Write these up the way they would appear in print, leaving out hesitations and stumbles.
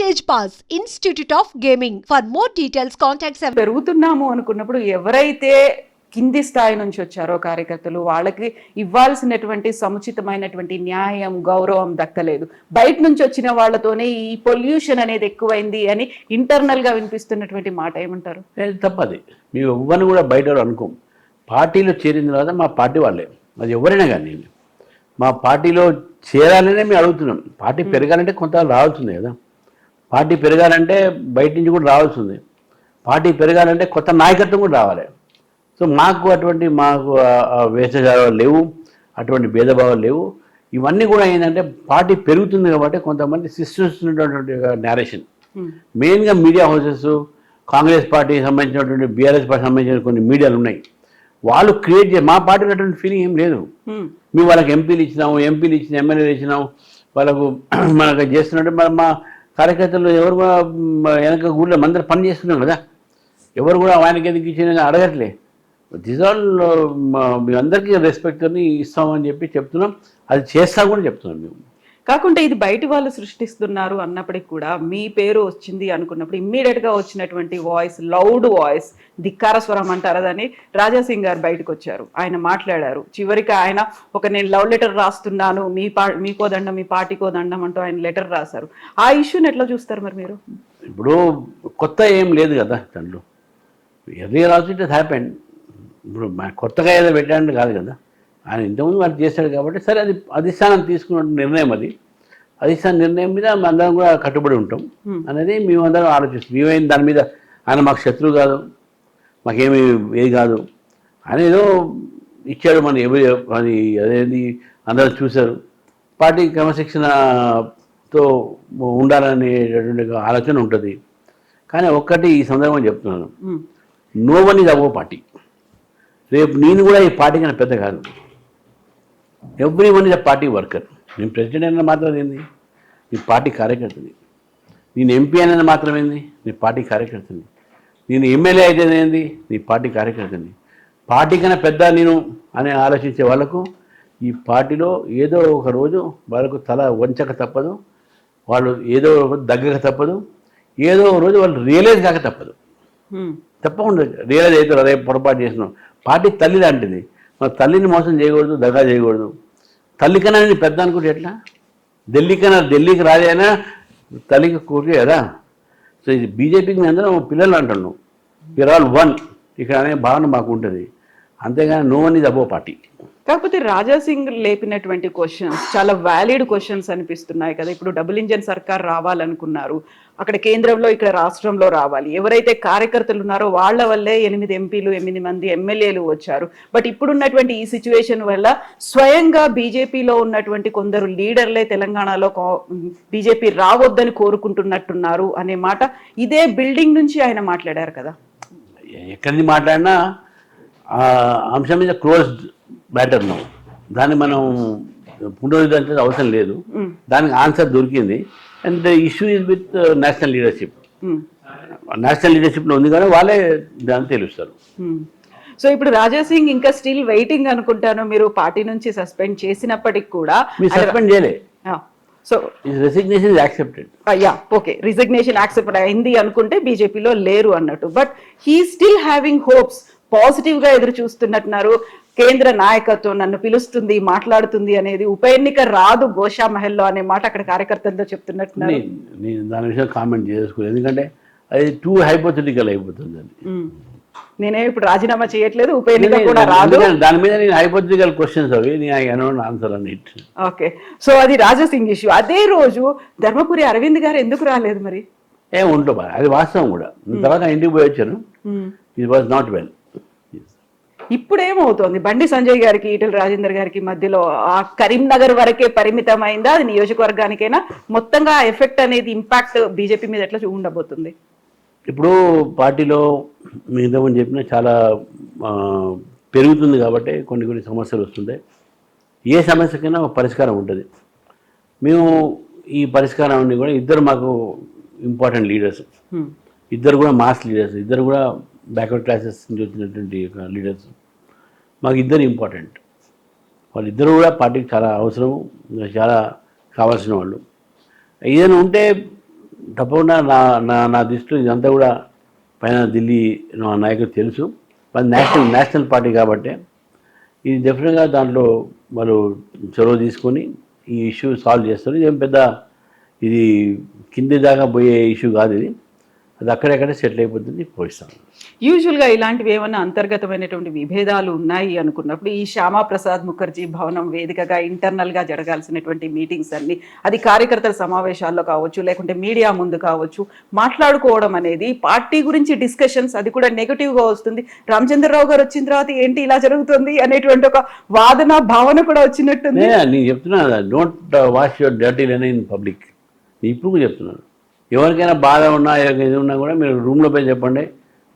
Stage Pass, Institute of Gaming. For more details, contact 7. పెరుగుతున్నాము అనుకున్నప్పుడు ఎవరైతే కింది స్థాయి నుంచి వచ్చారో కార్యకర్తలు వాళ్ళకి ఇవ్వాల్సినటువంటి సముచితమైనటువంటి న్యాయం గౌరవం దక్కలేదు. బయట నుంచి వచ్చిన వాళ్ళతోనే ఈ పొల్యూషన్ అనేది ఎక్కువైంది అని ఇంటర్నల్ గా వినిపిస్తున్నటువంటి మాట ఏమంటారు? తప్పది. మేము ఎవ్వరిని కూడా బయట అనుకోం. పార్టీలో చేరిన తర్వాత మా పార్టీ వాళ్ళే, అది ఎవరైనా కానీ మా పార్టీలో చేరాలనే మేము అడుగుతున్నాం. పార్టీ పెరగాలంటే కొంత రావాల్సిందే కదా. పార్టీ పెరగాలంటే బయట నుంచి కూడా రావాల్సింది. పార్టీ పెరగాలంటే కొత్త నాయకత్వం కూడా రావాలి. సో మాకు వేషజాలు లేవు, అటువంటి భేదభావాలు లేవు. ఇవన్నీ కూడా ఏంటంటే పార్టీ పెరుగుతుంది కాబట్టి కొంతమంది సృష్టిస్తున్నటువంటి నేరేషన్, మెయిన్గా మీడియా హౌసెస్, కాంగ్రెస్ పార్టీకి సంబంధించినటువంటి బీఆర్ఎస్ పార్టీకి సంబంధించిన కొన్ని మీడియాలు ఉన్నాయి. వాళ్ళు క్రియేట్ మా పార్టీలో అటువంటి ఫీలింగ్ ఏం లేదు. మేము వాళ్ళకి ఎంపీలు ఇచ్చినాము, ఎమ్మెల్యేలు ఇచ్చినాము, వాళ్ళకు మనకు చేస్తున్నట్టు మా కార్యకర్తలు ఎవరు కూడా వెనక ఊళ్ళో అందరూ పని చేస్తున్నాం కదా. ఎవరు కూడా ఆయనకి ఎందుకు ఇచ్చిన అడగట్లే. దిస్ ఆల్ మీ అందరికీ రెస్పెక్ట్ అని ఇస్తామని చెప్తున్నాం. అది చేస్తా కూడా చెప్తున్నాం. మేము కాకుంటే ఇది బయటి వాళ్ళు సృష్టిస్తున్నారు అన్నప్పటికీ కూడా మీ పేరు వచ్చింది అనుకున్నప్పుడు ఇమ్మీడియట్ గా వచ్చినటువంటి వాయిస్, లౌడ్ వాయిస్, ధిక్కార స్వరం అంటారు దాన్ని, రాజాసింగ్ గారు బయటకు వచ్చారు. ఆయన మాట్లాడారు. చివరికి ఆయన నేను లవ్ లెటర్ రాస్తున్నాను, మీకో దండం, మీ పార్టీకో దండం అంటూ ఆయన లెటర్ రాశారు. ఆ ఇష్యూని ఎట్లా చూస్తారు మరి మీరు? ఇప్పుడు కొత్త ఏం లేదు కదా దాంట్లో. Early also it has happened. ఇప్పుడు కొత్తగా ఏదో పెట్టాలని కాదు కదా. ఆయన ఇంతకుముందు వాళ్ళు చేశాడు కాబట్టి సరే, అది అధిష్టానం తీసుకున్న నిర్ణయం. అది అధిష్టాన నిర్ణయం మీద అందరం కూడా కట్టుబడి ఉంటాం అనేది మేమందరం ఆలోచిస్తాం. మేమైంది దాని మీద ఆయన మాకు శత్రువు కాదు, మాకేమీ ఏది కాదు. ఆయన ఏదో ఇచ్చాడు, అది అదేది అందరూ చూశారు. పార్టీ క్రమశిక్షణతో ఉండాలనేటటువంటి ఆలోచన ఉంటుంది. కానీ ఒక్కటి ఈ సందర్భంగా చెప్తున్నాను, no one is above party. రేపు నేను కూడా ఈ పార్టీ కన్నా పెద్ద కాదు. Every one is a party worker. నేను ప్రెసిడెంట్ అయినా మాత్రం ఏంది, నీ పార్టీ కార్యకర్తని. నేను ఎంపీ అయినా మాత్రం ఏంది, నీ పార్టీ కార్యకర్తని. నేను ఎమ్మెల్యే అయితే ఏంది, నీ పార్టీ కార్యకర్తని. పార్టీ కన్నా పెద్ద నేను అని ఆలోచించే వాళ్ళకు ఈ పార్టీలో ఏదో ఒక రోజు వాళ్ళకు తల వంచక తప్పదు, వాళ్ళు ఏదో దగ్గక తప్పదు, ఏదో రోజు వాళ్ళు రియలైజ్ కాక తప్పదు. తప్పకుండా రియలైజ్ అవుతారు, అదే పొరపాటు చేసినాం. పార్టీ తల్లి లాంటిది. మన తల్లిని మోసం చేయకూడదు, దగా చేయకూడదు. తల్లి కన్నా నేను పెద్ద అనుకుంటే ఎట్లా? ఢిల్లీకి రాజైనా తల్లికి కూర్చో కదా. సో ఇది బీజేపీకి మేము అందరం పిల్లలు అంటున్నాం. వీఆర్ ఆల్ వన్ ఇక్కడ అనే భావన మాకు ఉంటుంది. అంతేగాని no one is above party. కాకపోతే రాజాసింగ్ లేపినటువంటి క్వశ్చన్స్ చాలా వ్యాలిడ్ క్వశ్చన్స్ అనిపిస్తున్నాయి కదా. ఇప్పుడు డబుల్ ఇంజన్ సర్కార్ రావాలనుకున్నారు, అక్కడ కేంద్రంలో ఇక్కడ రాష్ట్రంలో రావాలి. ఎవరైతే కార్యకర్తలు ఉన్నారో వాళ్ళ వల్లే 8 ఎంపీలు 8 మంది ఎమ్మెల్యేలు వచ్చారు. బట్ ఇప్పుడున్నటువంటి ఈ సిచ్యువేషన్ వల్ల స్వయంగా బీజేపీలో ఉన్నటువంటి కొందరు లీడర్లే తెలంగాణలో బీజేపీ రావద్దని కోరుకుంటున్నట్టున్నారు అనే మాట ఇదే బిల్డింగ్ నుంచి ఆయన మాట్లాడారు కదా. ఎక్కడి మాట్లాడినా అంశం మీద క్లోజ్డ్ మ్యాటర్ నో. దాన్ని మనం పునరుద్ధరించే అవసరం లేదు. దానికి ఆన్సర్ దొరికింది. And the issue is with national leadership. National లీడర్షిప్లో ఉంది కానీ వాళ్ళే దాన్ని తెలుస్తారు. సో ఇప్పుడు రాజాసింగ్ ఇంకా స్టిల్ వెయిటింగ్ అనుకుంటాను. మీరు పార్టీ నుంచి సస్పెండ్ చేసినప్పటికి కూడా మీరు సస్పెండ్ చేయలే. So resignation is accepted. Okay, resignation accept అయింది అనుకుంటే బీజేపీలో లేరు అన్నట్టు. But he still having hopes, positive గా ఎదురు చూస్తున్నట్టున్నారు. కేంద్ర నాయకత్వం నన్ను పిలుస్తుంది, మాట్లాడుతుంది అనేది, ఉప ఎన్నిక రాదు గోషా మహల్లో అనే మాట అక్కడ కార్యకర్తలతో చెప్తున్నట్టున్నారు. నేను దాని విషయం కామెంట్ చేసుకోలేదు, ఎందుకంటే అది టూ హైపోథెటికల్ అయిపోతుంది. అది నేనే ఇప్పుడు రాజీనామా చేయట్లేదు, ఉప ఎన్నిక కూడా రాదు. దాని మీద నేను హైపోథెటికల్ క్వశ్చన్స్ అవి ఆన్సర్ అని. ఓకే, సో అది రాజాసింగ్ ఇష్యూ. అదే రోజు ధర్మపురి అరవింద్ గారు ఎందుకు రాలేదు మరి? ఉంటుంది, అది వాస్తవం కూడా. తర్వాత ఇంటికి పోయి వచ్చాను. It was not well. ఇప్పుడు ఏమవుతోంది? బండి సంజయ్ గారికి ఈటెల రాజేందర్ గారికి మధ్యలో ఆ కరీంనగర్ వరకే పరిమితమైందా? అది నియోజకవర్గానికైనా మొత్తంగా ఎఫెక్ట్ అనేది, ఇంపాక్ట్ బీజేపీ మీద ఎట్లా ఉండబోతుంది? ఇప్పుడు పార్టీలో మిగతా చెప్పినా చాలా పెరుగుతుంది కాబట్టి కొన్ని సమస్యలు వస్తుంటాయి. ఏ సమస్యకైనా ఒక పరిష్కారం ఉంటుంది. మేము ఈ పరిష్కారాన్ని కూడా ఇద్దరు మాకు ఇంపార్టెంట్ లీడర్స్, ఇద్దరు కూడా మాస్ లీడర్స్, ఇద్దరు కూడా బ్యాక్వర్డ్ క్లాసెస్ నుంచి వచ్చినటువంటి లీడర్స్. మాకు ఇద్దరు ఇంపార్టెంట్. వాళ్ళిద్దరూ కూడా పార్టీకి చాలా అవసరం, చాలా కావాల్సిన వాళ్ళు. ఏదైనా ఉంటే తప్పకుండా నా నా నా దృష్టిలో ఇదంతా కూడా పైన ఢిల్లీ నాయకులు తెలుసు, అది నేషనల్ పార్టీ కాబట్టి ఇది డెఫినెట్గా దాంట్లో వాళ్ళు చొరవ తీసుకొని ఈ ఇష్యూ సాల్వ్ చేస్తారు. ఇదేం పెద్ద ఇది కింది దాకా పోయే ఇష్యూ కాదు, ఇది అది అక్కడెక్కడే సెటిల్ అయిపోతుంది, పోయిస్తాను. యూజువల్గా ఇలాంటివి ఏమైనా అంతర్గతమైనటువంటి విభేదాలు ఉన్నాయి అనుకున్నప్పుడు ఈ శ్యామా ప్రసాద్ ముఖర్జీ భవనం వేదికగా ఇంటర్నల్గా జరగాల్సినటువంటి మీటింగ్స్ అన్ని, అది కార్యకర్తల సమావేశాల్లో కావచ్చు, లేకుంటే మీడియా ముందు కావచ్చు, మాట్లాడుకోవడం అనేది పార్టీ గురించి డిస్కషన్స్, అది కూడా నెగటివ్గా వస్తుంది. రామచంద్రరావు గారు వచ్చిన తర్వాత ఏంటి ఇలా జరుగుతుంది అనేటువంటి ఒక వాదన భావన కూడా వచ్చినట్టుంది. నేను చెప్తున్నా, don't wash your dirty line in public. ఇప్పుడు చెప్తున్నాను, ఎవరికైనా బాధ ఉన్నా ఏది ఉన్నా కూడా మీరు రూమ్లో పోయి చెప్పండి,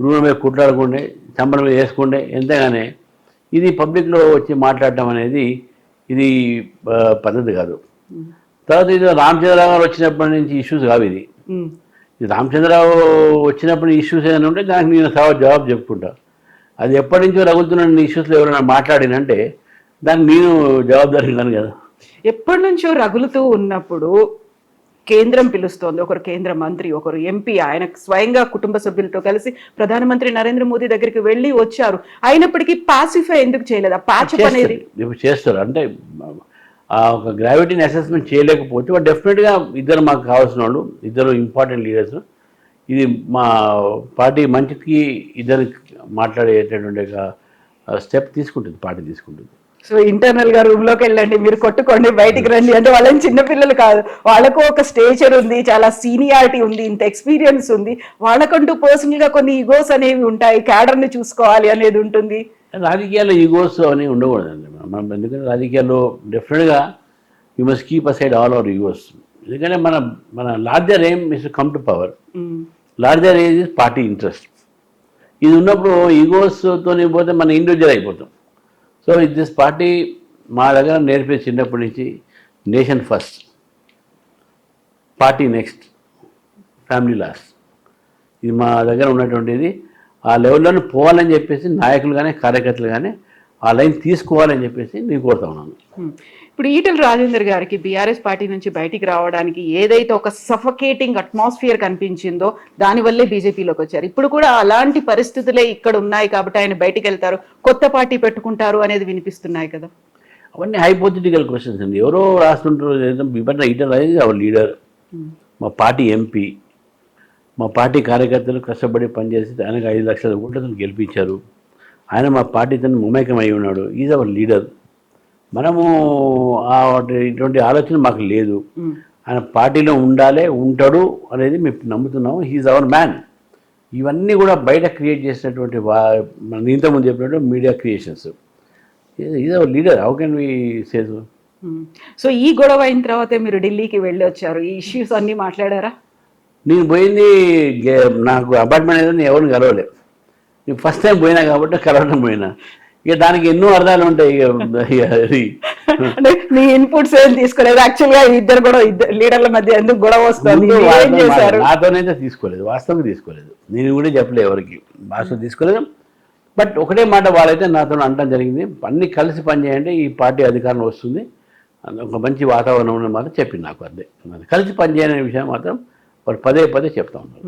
రూమ్లో పోయి కుట్లాడుకోండి, చంపల మీద వేసుకోండి, ఎంతగానే ఇది పబ్లిక్లో వచ్చి మాట్లాడటం అనేది ఇది పద్ధతి కాదు. తర్వాత ఇది రామచంద్రరావు గారు వచ్చినప్పటి నుంచి ఇష్యూస్ కావు, ఇది రామచంద్రరావు వచ్చినప్పుడు ఇష్యూస్ ఏదైనా ఉంటే దానికి నేను జవాబు చెప్పుకుంటా. అది ఎప్పటి నుంచో రగులుతున్న ఇష్యూస్లో ఎవరైనా మాట్లాడినంటే దానికి నేను జవాబుదారీ కాను కదా. ఎప్పటి నుంచో రగులుతూ ఉన్నప్పుడు కేంద్రం పిలుస్తోంది, ఒకరు కేంద్ర మంత్రి, ఒకరు ఎంపీ, ఆయన స్వయంగా కుటుంబ సభ్యులతో కలిసి ప్రధానమంత్రి నరేంద్ర మోదీ దగ్గరికి వెళ్ళి వచ్చారు. అయినప్పటికీ పాసిఫై ఎందుకు చేయలేదు? ఆ ప్యాచప్ అనేది ఇప్పుడు చేస్తారు అంటే ఒక గ్రావిటీని అసెస్మెంట్ చేయలేకపోతే డెఫినెట్గా ఇద్దరు మాకు కావాల్సిన వాళ్ళు, ఇద్దరు ఇంపార్టెంట్ లీడర్స్, ఇది మా పార్టీ మంచికి ఇద్దరు మాట్లాడేటటువంటి స్టెప్ తీసుకుంటుంది, పార్టీ తీసుకుంటుంది. సో ఇంటర్నల్ గా రూమ్ లోకి వెళ్ళండి, మీరు కొట్టుకోండి, బయటికి రండి అంటే వాళ్ళని చిన్నపిల్లలు కాదు, వాళ్ళకు ఒక స్టేచర్ ఉంది, చాలా సీనియారిటీ ఉంది, ఇంత ఎక్స్పీరియన్స్ ఉంది, వాళ్ళకంటూ పర్సనల్ గా కొన్ని ఈగోస్ అనేవి ఉంటాయి, క్యాడర్ ని చూసుకోవాలి అనేది ఉంటుంది. రాజకీయాల్లో ఈగోస్ అనేవి ఉండకూడదండి మనం, ఎందుకంటే రాజకీయాల్లో డెఫినెట్గా you must keep aside all our egos. ఎందుకంటే మన larger aim is come to power, larger age is party interest. ఇది ఉన్నప్పుడు ఈగోస్తో పోతే మన ఇండివిజువల్ అయిపోతాం. సో దిస్ పార్టీ మా దగ్గర నేర్పే చిన్నప్పటి నుంచి nation first, party next, family last, ఇది మా దగ్గర ఉన్నటువంటిది. ఆ లెవెల్లోనే పోవాలని చెప్పేసి నాయకులు కానీ కార్యకర్తలు కానీ ఆ లైన్ తీసుకోవాలని చెప్పేసి నేను కోరుతా ఉన్నాను. ఇప్పుడు ఈటెల రాజేందర్ గారికి బీఆర్ఎస్ పార్టీ నుంచి బయటికి రావడానికి ఏదైతే ఒక సఫకేటింగ్ అట్మాస్ఫియర్ కనిపించిందో దానివల్లే బీజేపీలోకి వచ్చారు. ఇప్పుడు కూడా అలాంటి పరిస్థితులే ఇక్కడ ఉన్నాయి కాబట్టి ఆయన బయటికి వెళ్తారు, కొత్త పార్టీ పెట్టుకుంటారు అనేది వినిపిస్తున్నాయి కదా. అవన్నీ హైపోథెటికల్ క్వశ్చన్స్ అండి. ఎవరో రాస్తుంటారు, ఈటెల రాజేందర్ అవర్ లీడర్, మా పార్టీ ఎంపీ, మా పార్టీ కార్యకర్తలు కష్టపడి పనిచేసి ఆయనకు 5 లక్షల ఓట్లతో గెలిపించారు. ఆయన మా పార్టీతో మమేకం అయి ఉన్నాడు, ఈజ్ అవర్ లీడర్. మనము ఇటువంటి ఆలోచన మాకు లేదు. ఆయన పార్టీలో ఉంటాడు అనేది మేము నమ్ముతున్నాము. He is our man. ఇవన్నీ కూడా బయట క్రియేట్ చేసినటువంటి మన ఇంతకుముందు చెప్పినట్టు media creations. Is our leader, how can we say so? So ఈ గొడవ అయిన తర్వాతే మీరు ఢిల్లీకి వెళ్ళి వచ్చారు, ఈ ఇష్యూస్ అన్నీ మాట్లాడారా? నేను పోయింది నాకు అపార్ట్మెంట్ ఏదో నేను ఎవరిని కలవలేదు. నేను ఫస్ట్ టైం పోయినా కాబట్టి కలవడం పోయినా. ఇక దానికి ఎన్నో అర్థాలు ఉంటాయి. అంటే మీ ఇన్పుట్స్ ఏం తీసుకోలేదు యాక్చువల్గా, ఇద్దరు కూడా లీడర్ల మధ్య ఎందుకు గొడవ వస్తుంది? నాతోనైతే తీసుకోలేదు, వాస్తవంగా తీసుకోలేదు. నేను కూడా చెప్పలేదు ఎవరికి, వాస్తవం తీసుకోలేదు. బట్ ఒకటే మాట వాళ్ళైతే నాతో అనడం జరిగింది, అన్ని కలిసి పనిచేయండి, ఈ పార్టీ అధికారం వస్తుంది, ఒక మంచి వాతావరణం మాత్రం చెప్పింది నాకు. అదే కలిసి పనిచేయనే విషయం మాత్రం వాళ్ళు పదే చెప్తా ఉన్నారు.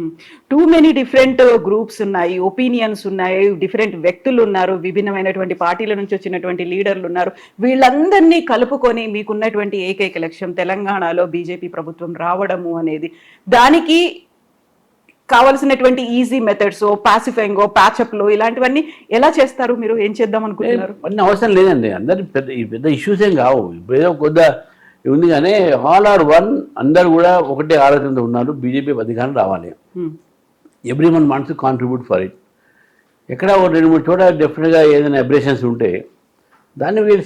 టూ మెనీ డిఫరెంట్ గ్రూప్స్ ఉన్నాయి, ఒపీనియన్స్ ఉన్నాయి, డిఫరెంట్ వ్యక్తులు ఉన్నారు, విభిన్నమైనటువంటి పార్టీల నుంచి వచ్చినటువంటి లీడర్లు ఉన్నారు. వీళ్ళందరినీ కలుపుకొని మీకున్నటువంటి ఏకైక లక్ష్యం తెలంగాణలో బీజేపీ ప్రభుత్వం రావడము అనేది. దానికి కావలసినటువంటి ఈజీ మెథడ్స్, పాసిఫైంగ్, ప్యాచప్లు ఇలాంటివన్నీ ఎలా చేస్తారు? మీరు ఏం చేద్దాం అనుకుంటున్నారు? అన్ని అవసరం లేదండి, అందరు పెద్ద ఇష్యూస్ ఏం కావు. ఇప్పుడు ఏదో కొద్ద ఉంది కానీ ఆల్ ఆర్ వన్, అందరు కూడా ఒకటే ఆలోచనతో ఉన్నారు, బీజేపీ అధికారం రావాలి. Every one wants to contribute for it. ఎక్కడ 2-3 చోట డెఫినెట్గా ఏదైనా అబ్రేషన్స్ ఉంటే దాన్ని వీల్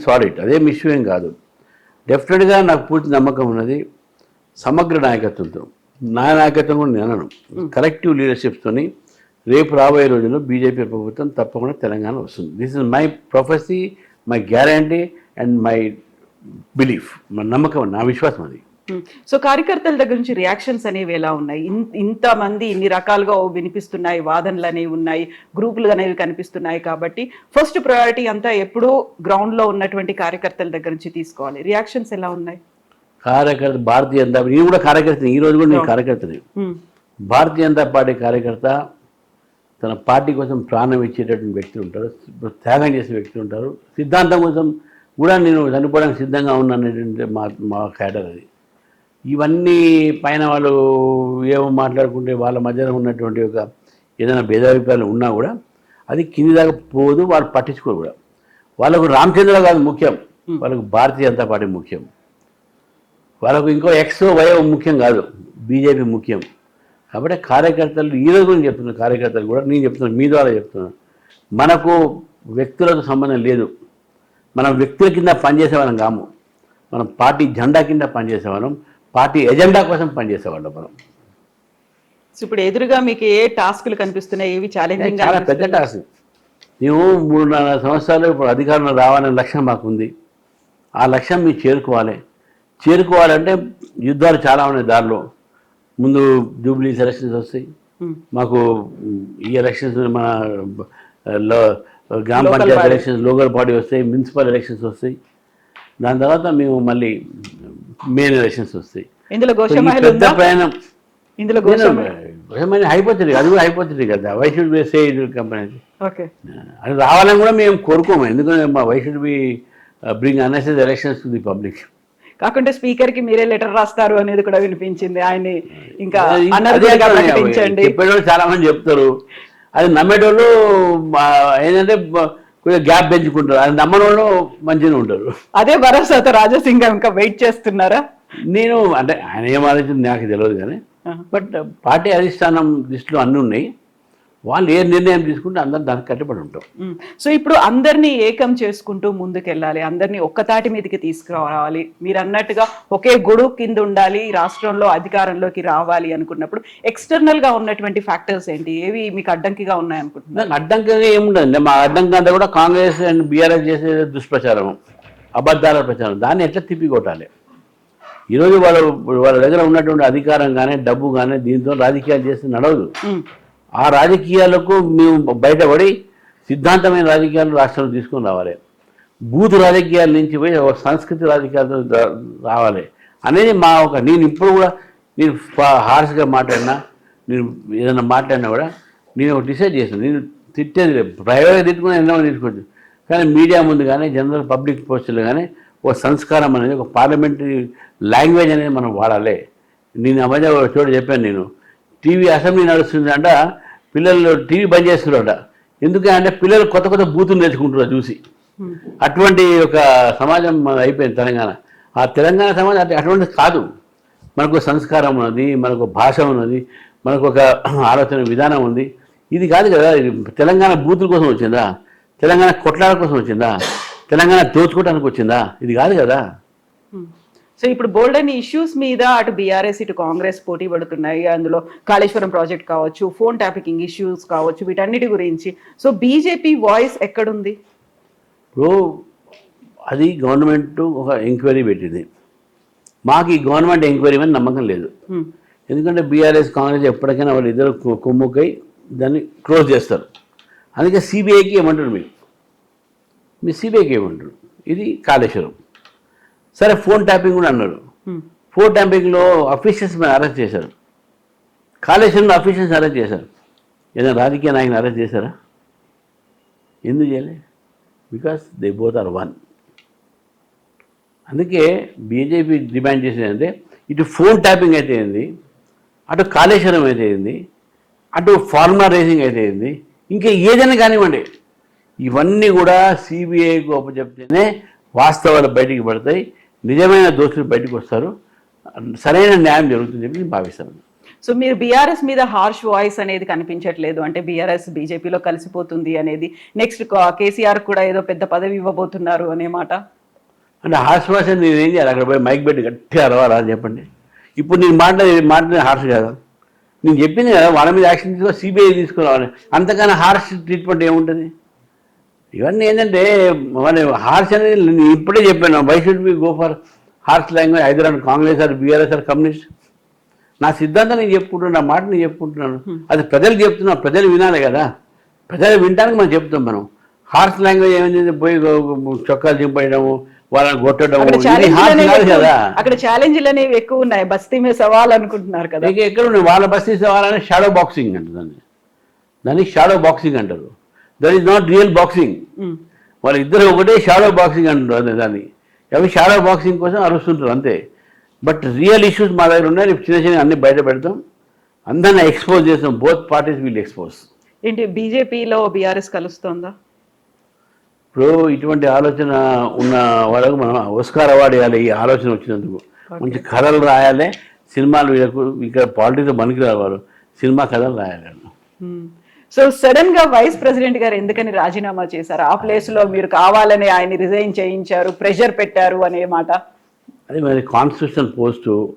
సాల్వ్ ఇట్, అదేం ఇష్యూ ఏం కాదు. డెఫినెట్గా నాకు పూర్తి నమ్మకం ఉన్నది సమగ్ర నాయకత్వంతో. నా నాయకత్వం కూడా నేను అనను, కలెక్టివ్ లీడర్షిప్స్తోని రేపు రాబోయే రోజుల్లో బీజేపీ ప్రభుత్వం తప్పకుండా తెలంగాణ వస్తుంది. This is my ప్రొఫెసీ, my guarantee and my belief, మన నమ్మకం, నా విశ్వాసం అది. సో కార్యకర్తల దగ్గర నుంచి రియాక్షన్స్ అనేవి ఎలా ఉన్నాయి? ఇంతమంది ఇన్ని రకాలుగా వినిపిస్తున్నాయి, వాదనలు అనేవి ఉన్నాయి, గ్రూపులు అనేవి కనిపిస్తున్నాయి కాబట్టి ఫస్ట్ ప్రయారిటీ అంతా ఎప్పుడూ గ్రౌండ్లో ఉన్నటువంటి కార్యకర్తల దగ్గర నుంచి తీసుకోవాలి. రియాక్షన్స్ ఎలా ఉన్నాయి? కార్యకర్త భారతీయ జనతా నేను కూడా కార్యకర్తని, ఈరోజు కూడా నేను కార్యకర్తని. భారతీయ జనతా పార్టీ కార్యకర్త తన పార్టీ కోసం ప్రాణం ఇచ్చేటటువంటి వ్యక్తులు ఉంటారు, త్యాగం చేసే వ్యక్తులు ఉంటారు. సిద్ధాంతం కోసం కూడా నేను చనిపోవడానికి సిద్ధంగా ఉన్నాననేటువంటి మా క్యాడర్ అది. ఇవన్నీ పైన వాళ్ళు ఏమో మాట్లాడుకుంటే వాళ్ళ మధ్యన ఉన్నటువంటి ఒక ఏదైనా భేదాభిప్రాయాలు ఉన్నా కూడా అది కింది దాకా పోదు, వాళ్ళు పట్టించుకోరు కూడా. వాళ్ళకు రామచంద్ర కాదు ముఖ్యం, వాళ్ళకు భారతీయ జనతా పార్టీ ముఖ్యం. వాళ్ళకు ఇంకో ఎక్సో వయో ముఖ్యం కాదు, బీజేపీ ముఖ్యం. కాబట్టి కార్యకర్తలు ఈరోజు కూడా చెప్తున్నారు, కార్యకర్తలు కూడా నేను చెప్తున్నాను, మీ ద్వారా చెప్తున్నాను, మనకు వ్యక్తులతో సంబంధం లేదు. మనం వ్యక్తుల కింద పనిచేసేవాళ్ళం కాము, మనం పార్టీ జెండా కింద పనిచేసేవాళ్ళం, పార్టీ ఎజెండా కోసం పనిచేసేవాళ్ళం మనం. ఇప్పుడు ఎదురుగా మీకు ఏ టాస్క్లు కనిపిస్తున్నాయి, ఏవి ఛాలెంజింగ్? చాలా పెద్ద టాస్క్. మేము 3-4 సంవత్సరాలు ఇప్పుడు అధికారంలో రావాలనే లక్ష్యం మాకు ఉంది. ఆ లక్ష్యం మీరు చేరుకోవాలంటే యుద్ధాలు చాలా ఉన్నాయి దారిలో. ముందు జూబ్లీస్ ఎలక్షన్స్ వస్తాయి, మాకు ఈ ఎలక్షన్స్ మన గ్రామ పంచాయతీ ఎలక్షన్స్, లోకల్ బాడీ వస్తాయి, మున్సిపల్ ఎలక్షన్స్ వస్తాయి. దాని తర్వాత మేము మళ్ళీ మెయిన్ ఎలక్షన్స్ వస్తాయి. పెద్ద ప్రయాణం అయిపోతుంది, అది కూడా అయిపోతుంది కదా. Why should we say company అది రావాలని కూడా మేము కోరుకోము. ఎందుకంటే మా why should we bring unnecessary elections to the public. కాకుంటే స్పీకర్ కి మీరే లెటర్ రాస్తారు అనేది కూడా వినిపించింది. ఆయన ఇంకా చెప్పేటోళ్ళు చాలా మంది చెప్తారు, అది నమ్మేటోళ్ళు ఏంటంటే కొంచెం గ్యాప్ పెంచుకుంటారు, అది నమ్మని వాళ్ళు మంచిగా ఉంటారు. అదే భరోసాతో రాజాసింగ్ ఇంకా వెయిట్ చేస్తున్నారా? నేను అంటే ఆయన ఏం ఆలోచించింది నాకు తెలియదు కానీ, బట్ పార్టీ అధిష్టానం దృష్టిలో అన్నీ ఉన్నాయి. వాళ్ళు ఏ నిర్ణయం తీసుకుంటే అందరు దానికి కట్టుబడి ఉంటాం. సో ఇప్పుడు అందరినీ ఏకం చేసుకుంటూ ముందుకెళ్ళాలి, అందరినీ ఒక్కతాటి మీదకి తీసుకురావాలి. మీరు అన్నట్టుగా ఒకే గొడుగు కింద ఉండాలి, రాష్ట్రంలో అధికారంలోకి రావాలి అనుకున్నప్పుడు ఎక్స్టర్నల్ గా ఉన్నటువంటి ఫ్యాక్టర్స్ ఏంటి, ఏవి మీకు అడ్డంకిగా ఉన్నాయనుకుంటున్నారు? అడ్డంకిగా ఏముండదు. మా అడ్డంకి అంతా కూడా కాంగ్రెస్ అండ్ బీఆర్ఎస్ చేసే దుష్ప్రచారం, అబద్ధాల ప్రచారం. దాన్ని ఎట్లా తిప్పికొట్టాలి? ఈరోజు వాళ్ళ దగ్గర ఉన్నటువంటి అధికారం కానీ డబ్బు కానీ దీంతో రాజకీయాలు చేస్తే నడవదు. ఆ రాజకీయాలకు మేము బయటపడి సిద్ధాంతమైన రాజకీయాలు రాష్ట్రంలో తీసుకొని రావాలి. బూత్ రాజకీయాల నుంచి పోయి ఒక సంస్కృతి రాజకీయాలతో రావాలి అనేది మా ఒక. నేను ఇప్పుడు కూడా నేను హార్ష్గా మాట్లాడినా, నేను ఏదైనా మాట్లాడినా కూడా నేను ఒక డిసైడ్ చేస్తాను. నేను తిట్టేది ప్రైవేట్గా తిట్టుకుని ఎన్నో తీసుకోవచ్చు, కానీ మీడియా ముందు కానీ జనరల్ పబ్లిక్ పోస్టులు కానీ ఒక సంస్కారం అనేది, ఒక పార్లమెంటరీ లాంగ్వేజ్ అనేది మనం వాడాలి. నేను ఆ మధ్య చోటు చెప్పాను, నేను టీవీ అసెంబ్లీ నడుస్తుందంట, పిల్లలు టీవీ బంద్ చేస్తున్నారట. ఎందుకంటే పిల్లలు కొత్త కొత్త బూతులు నేర్చుకుంటున్నారు చూసి. అటువంటి ఒక సమాజం అయిపోయింది తెలంగాణ. ఆ తెలంగాణ సమాజం అటువంటిది కాదు. మనకు సంస్కారం ఉన్నది, మనకు భాష ఉన్నది, మనకు ఒక ఆలోచన విధానం ఉంది. ఇది కాదు కదా. తెలంగాణ బూతుల కోసం వచ్చిందా? తెలంగాణ కొట్లాడ కోసం వచ్చిందా? తెలంగాణ దోచుకోవడానికి వచ్చిందా? ఇది కాదు కదా. సో ఇప్పుడు బోల్డ్ అని ఇష్యూస్ మీద అటు బీఆర్ఎస్ ఇటు కాంగ్రెస్ పోటీ పడుతున్నాయి. అందులో కాళేశ్వరం ప్రాజెక్ట్ కావచ్చు, ఫోన్ ట్యాపింగ్ ఇష్యూస్ కావచ్చు, వీటన్నిటి గురించి. సో బీజేపీ వాయిస్ ఎక్కడుంది? ఇప్పుడు అది గవర్నమెంట్ ఒక ఎంక్వైరీ పెట్టింది. మాకు ఈ గవర్నమెంట్ ఎంక్వైరీ మీద నమ్మకం లేదు. ఎందుకంటే బీఆర్ఎస్ కాంగ్రెస్ ఎప్పటికైనా వాళ్ళు ఇద్దరు కొమ్ముకై దాన్ని క్లోజ్ చేస్తారు. అందుకే సిబిఐకి ఏమంటారు, మీ సిబిఐకి ఏమంటారు? ఇది కాళేశ్వరం సరే. ఫోన్ ట్యాపింగ్ కూడా అన్నారు. ఫోన్ ట్యాపింగ్లో అఫీషియల్స్ మీద అరెస్ట్ చేశారు, కాళేశ్వరంలో అఫీషియల్స్ అరెస్ట్ చేశారు. ఏదైనా రాజకీయ నాయకుని అరెస్ట్ చేశారా? ఎందుకు చేయలే? Because they both are one. అందుకే బీజేపీ డిమాండ్ చేసేదంటే ఇటు ఫోన్ ట్యాపింగ్ అయితే ఏంది, అటు కాళేశ్వరం అయితే ఏంది, అటు ఫార్ములా రేసింగ్ అయితే ఏంది, ఇంకా ఏదైనా కానివ్వండి, ఇవన్నీ కూడా సిబిఐకి అప్పచెప్తేనే వాస్తవాలు బయటికి పడతాయి, నిజమైన దోషులు బయటకు వస్తారు, సరైన న్యాయం జరుగుతుందని చెప్పి నేను భావిస్తాను. సో మీరు బీఆర్ఎస్ మీద హార్ష్ వాయిస్ అనేది కనిపించట్లేదు, అంటే బీఆర్ఎస్ బీజేపీలో కలిసిపోతుంది అనేది, నెక్స్ట్ కేసీఆర్ కూడా ఏదో పెద్ద పదవి ఇవ్వబోతున్నారు అనే మాట. అంటే హార్ష్ వాయిస్ అని నేను ఏం చేయాలి? అక్కడ పోయి మైక్ పెట్టి గట్టిగా అరవాలా అని చెప్పండి. ఇప్పుడు నేను మాట్లాడే హార్ష్ కాదా? నేను చెప్పింది కదా, వాళ్ళ మీద యాక్షన్ తీసుకో, సిబిఐ తీసుకురావాలి. అంతకన్నా హార్ష్ ట్రీట్మెంట్ ఏముంటుంది? ఇవన్నీ ఏంటంటే మన హార్ష్ అనేది నేను ఇప్పుడే చెప్పాను. Why should we go for harsh language either and Congress or BRS or communist? నా సిద్ధాంతం నేను చెప్పుకుంటున్నాను, నా మాట నేను చెప్పుకుంటున్నాను. అది ప్రజలు చెప్తున్నా, ప్రజలు వినాలి కదా. ప్రజలు వినడానికి మనం చెప్తాం. మనం హార్ష్ లాంగ్వేజ్ ఏమైంది? పోయి చొక్కాలు చింపేయడము, వాళ్ళని కొట్టడం అక్కడ ఇది ఛాలెంజ్లు హాస్యం అనేవి కాదు ఎక్కువ- కదా. అక్కడ ఛాలెంజ్లు అనేవి ఎక్కువ ఉన్నాయి, బస్తీ మీద సవాల్ అనుకుంటున్నారు కదా. ఇక ఎక్కడ ఉన్నాయి వాళ్ళ బస్తీ సవాలని షాడో బాక్సింగ్ అంటారు దాన్ని షాడో బాక్సింగ్ అంటారు. That is not real boxing. వాళ్ళిద్దరు ఒకటే షాడో బాక్సింగ్ అంటారు దాన్ని. అవి షాడో బాక్సింగ్ కోసం అరుస్తుంటారు అంతే. బట్ రియల్ ఇష్యూస్ మా దగ్గర ఉన్నాయి. చిన్న చిన్న అన్ని బయట పెడతాం, అందరినీ ఎక్స్పోజ్ చేస్తాం. Both parties will expose. ఏంటి బీజేపీలో బీఆర్ఎస్ కలుస్తోందా? ఇప్పుడు ఇటువంటి ఆలోచన ఉన్న వాళ్ళకు మనం ఆస్కార్ అవార్డు ఇవ్వాలి. ఈ ఆలోచన వచ్చినందుకు మంచి కథలు రాయాలి. సినిమాలు వీళ్ళకు ఇక్కడ పాలిటిక్స్ పనికి రావాలి, సినిమా కథలు రాయాలి. సో సడన్ గా వైస్ ప్రెసిడెంట్ గారు ఎందుకని రాజీనామా చేశారు? ఆ ప్లేస్ లో మీరు కావాలని ఆయన రిజైన్ చేయించారు, ప్రెషర్ పెట్టారు అనే మాట. అది మరి కాన్స్టిట్యూషన్ పోస్టు,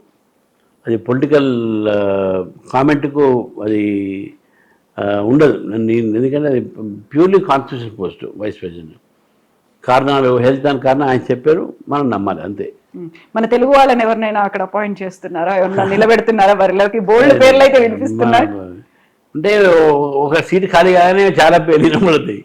అది పొలిటికల్ కామెంట్కు అది ఉండదు. ఎందుకంటే అది purely constitution post vice president. కారణాలు హెల్త్ దాని కారణం ఆయన చెప్పారు, మనం నమ్మాలి అంతే. మన తెలుగు వాళ్ళని ఎవరినైనా అక్కడ అపాయింట్ చేస్తున్నారా, ఎవరన్నా నిలబెడుతున్నారా? వారిలోకి బోల్డ్ పేర్లు అయితే వినిపిస్తున్నాయి. అంటే ఒక సీట్ ఖాళీ కాగానే చాలా పేర్లు నిలబడతాయి.